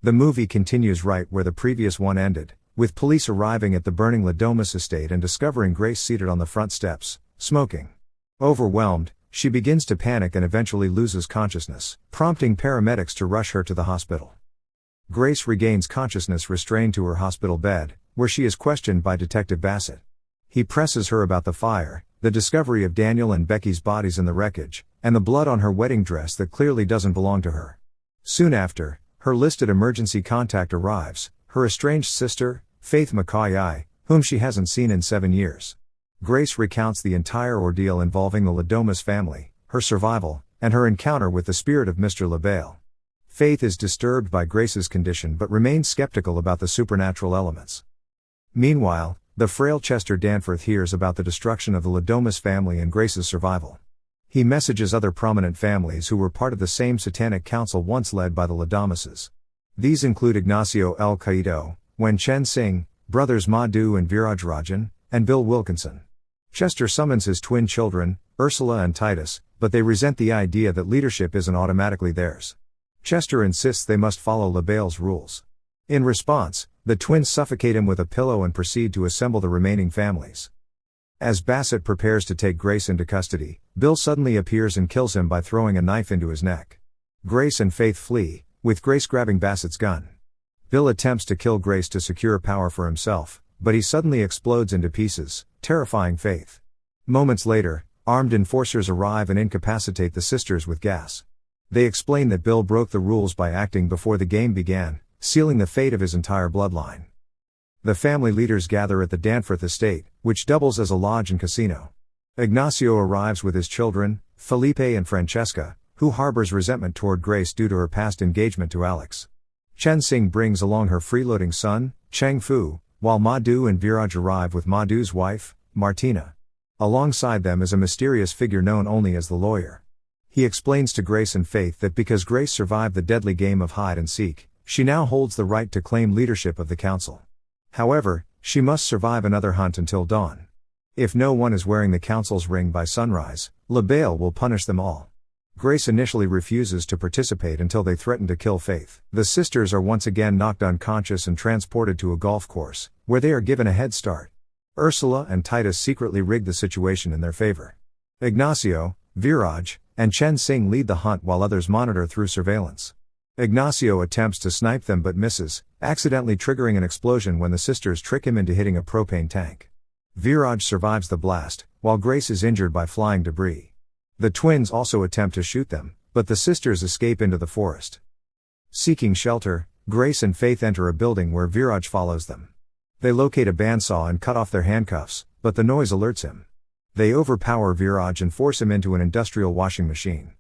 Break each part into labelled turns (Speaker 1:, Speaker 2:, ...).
Speaker 1: The movie continues right where the previous one ended, with police arriving at the burning Ladomas estate and discovering Grace seated on the front steps, smoking. Overwhelmed, she begins to panic and eventually loses consciousness, prompting paramedics to rush her to the hospital. Grace regains consciousness restrained to her hospital bed, where she is questioned by Detective Bassett. He presses her about the fire, the discovery of Daniel and Becky's bodies in the wreckage, and the blood on her wedding dress that clearly doesn't belong to her. Soon after, her listed emergency contact arrives, her estranged sister, Faith McCoy, whom she hasn't seen in 7 years. Grace recounts the entire ordeal involving the Ladomas family, her survival, and her encounter with the spirit of Mr. LaBelle. Faith is disturbed by Grace's condition but remains skeptical about the supernatural elements. Meanwhile, the frail Chester Danforth hears about the destruction of the Ladomas family and Grace's survival. He messages other prominent families who were part of the same satanic council once led by the Ladomases. These include Ignacio El Caído, Wen Chen Sing, brothers Madhu and Virajarajan, and Bill Wilkinson. Chester summons his twin children, Ursula and Titus, but they resent the idea that leadership isn't automatically theirs. Chester insists they must follow LaBelle's rules. In response, the twins suffocate him with a pillow and proceed to assemble the remaining families. As Bassett prepares to take Grace into custody, Bill suddenly appears and kills him by throwing a knife into his neck. Grace and Faith flee, with Grace grabbing Bassett's gun. Bill attempts to kill Grace to secure power for himself, but he suddenly explodes into pieces, terrifying Faith. Moments later, armed enforcers arrive and incapacitate the sisters with gas. They explain that Bill broke the rules by acting before the game began, sealing the fate of his entire bloodline. The family leaders gather at the Danforth estate, which doubles as a lodge and casino. Ignacio arrives with his children, Felipe and Francesca, who harbors resentment toward Grace due to her past engagement to Alex. Chen Sing brings along her freeloading son, Cheng Fu, while Madhu and Viraj arrive with Madhu's wife, Martina. Alongside them is a mysterious figure known only as the lawyer. He explains to Grace and Faith that because Grace survived the deadly game of hide and seek, she now holds the right to claim leadership of the council. However, she must survive another hunt until dawn. If no one is wearing the council's ring by sunrise, LaBelle will punish them all. Grace initially refuses to participate until they threaten to kill Faith. The sisters are once again knocked unconscious and transported to a golf course, where they are given a head start. Ursula and Titus secretly rig the situation in their favor. Ignacio, Viraj, and Chen Sing lead the hunt while others monitor through surveillance. Ignacio attempts to snipe them but misses, accidentally triggering an explosion when the sisters trick him into hitting a propane tank. Viraj survives the blast, while Grace is injured by flying debris. The twins also attempt to shoot them, but the sisters escape into the forest. Seeking shelter, Grace and Faith enter a building where Viraj follows them. They locate a bandsaw and cut off their handcuffs, but the noise alerts him. They overpower Viraj and force him into an industrial washing machine.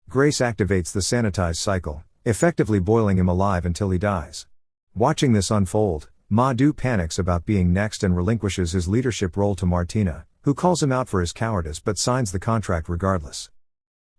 Speaker 1: Grace activates the sanitize cycle, effectively boiling him alive until he dies. Watching this unfold, Madhu panics about being next and relinquishes his leadership role to Martina, who calls him out for his cowardice but signs the contract regardless.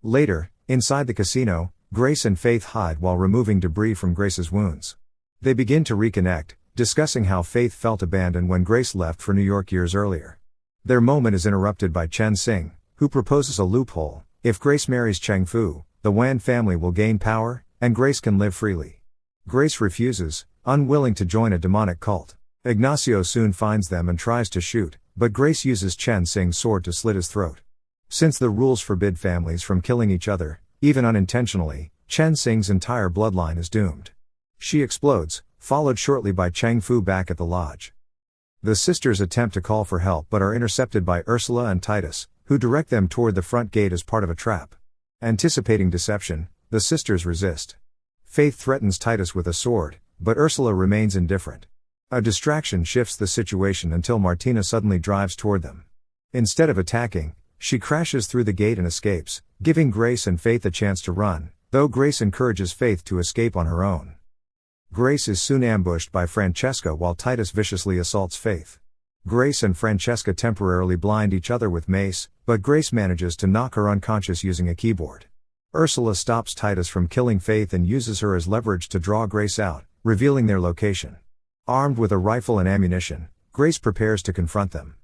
Speaker 1: Later, inside the casino, Grace and Faith hide while removing debris from Grace's wounds. They begin to reconnect, discussing how Faith felt abandoned when Grace left for New York years earlier. Their moment is interrupted by Chen Sing, who proposes a loophole. If Grace marries Cheng Fu, the Wan family will gain power, and Grace can live freely. Grace refuses, unwilling to join a demonic cult. Ignacio soon finds them and tries to shoot, but Grace uses Chen Sing's sword to slit his throat. Since the rules forbid families from killing each other, even unintentionally, Chen Sing's entire bloodline is doomed. She explodes, followed shortly by Cheng Fu back at the lodge. The sisters attempt to call for help but are intercepted by Ursula and Titus, who direct them toward the front gate as part of a trap. Anticipating deception, the sisters resist. Faith threatens Titus with a sword, but Ursula remains indifferent. A distraction shifts the situation until Martina suddenly drives toward them. Instead of attacking, she crashes through the gate and escapes, giving Grace and Faith a chance to run, though Grace encourages Faith to escape on her own. Grace is soon ambushed by Francesca while Titus viciously assaults Faith. Grace and Francesca temporarily blind each other with mace, but Grace manages to knock her unconscious using a keyboard. Ursula stops Titus from killing Faith and uses her as leverage to draw Grace out, revealing their location. Armed with a rifle and ammunition, Grace prepares to confront them.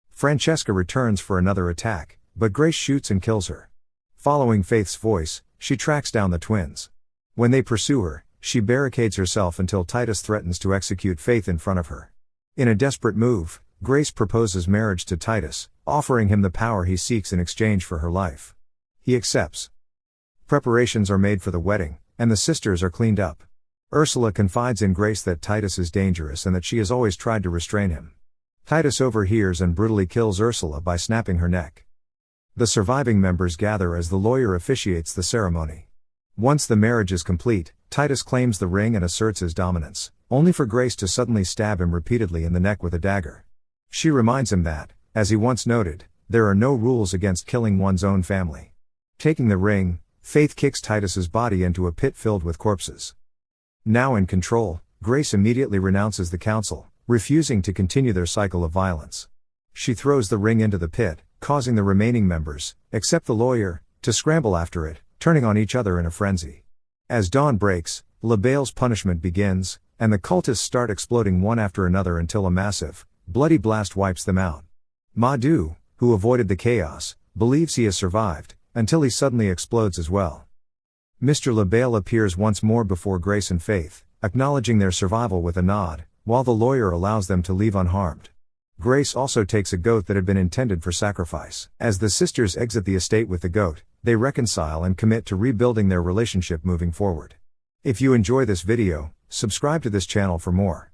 Speaker 1: Francesca returns for another attack, but Grace shoots and kills her. Following Faith's voice, she tracks down the twins. When they pursue her, she barricades herself until Titus threatens to execute Faith in front of her. In a desperate move, Grace proposes marriage to Titus, offering him the power he seeks in exchange for her life. He accepts. Preparations are made for the wedding, and the sisters are cleaned up. Ursula confides in Grace that Titus is dangerous and that she has always tried to restrain him. Titus overhears and brutally kills Ursula by snapping her neck. The surviving members gather as the lawyer officiates the ceremony. Once the marriage is complete, Titus claims the ring and asserts his dominance, only for Grace to suddenly stab him repeatedly in the neck with a dagger. She reminds him that, as he once noted, there are no rules against killing one's own family. Taking the ring, Faith kicks Titus's body into a pit filled with corpses. Now in control, Grace immediately renounces the council, refusing to continue their cycle of violence. She throws the ring into the pit, causing the remaining members, except the lawyer, to scramble after it, turning on each other in a frenzy. As dawn breaks, LaBelle's punishment begins, and the cultists start exploding one after another until a massive, bloody blast wipes them out. Madhu, who avoided the chaos, believes he has survived, until he suddenly explodes as well. Mr. LaBelle appears once more before Grace and Faith, acknowledging their survival with a nod, while the lawyer allows them to leave unharmed. Grace also takes a goat that had been intended for sacrifice. As the sisters exit the estate with the goat, they reconcile and commit to rebuilding their relationship moving forward. If you enjoy this video, subscribe to this channel for more.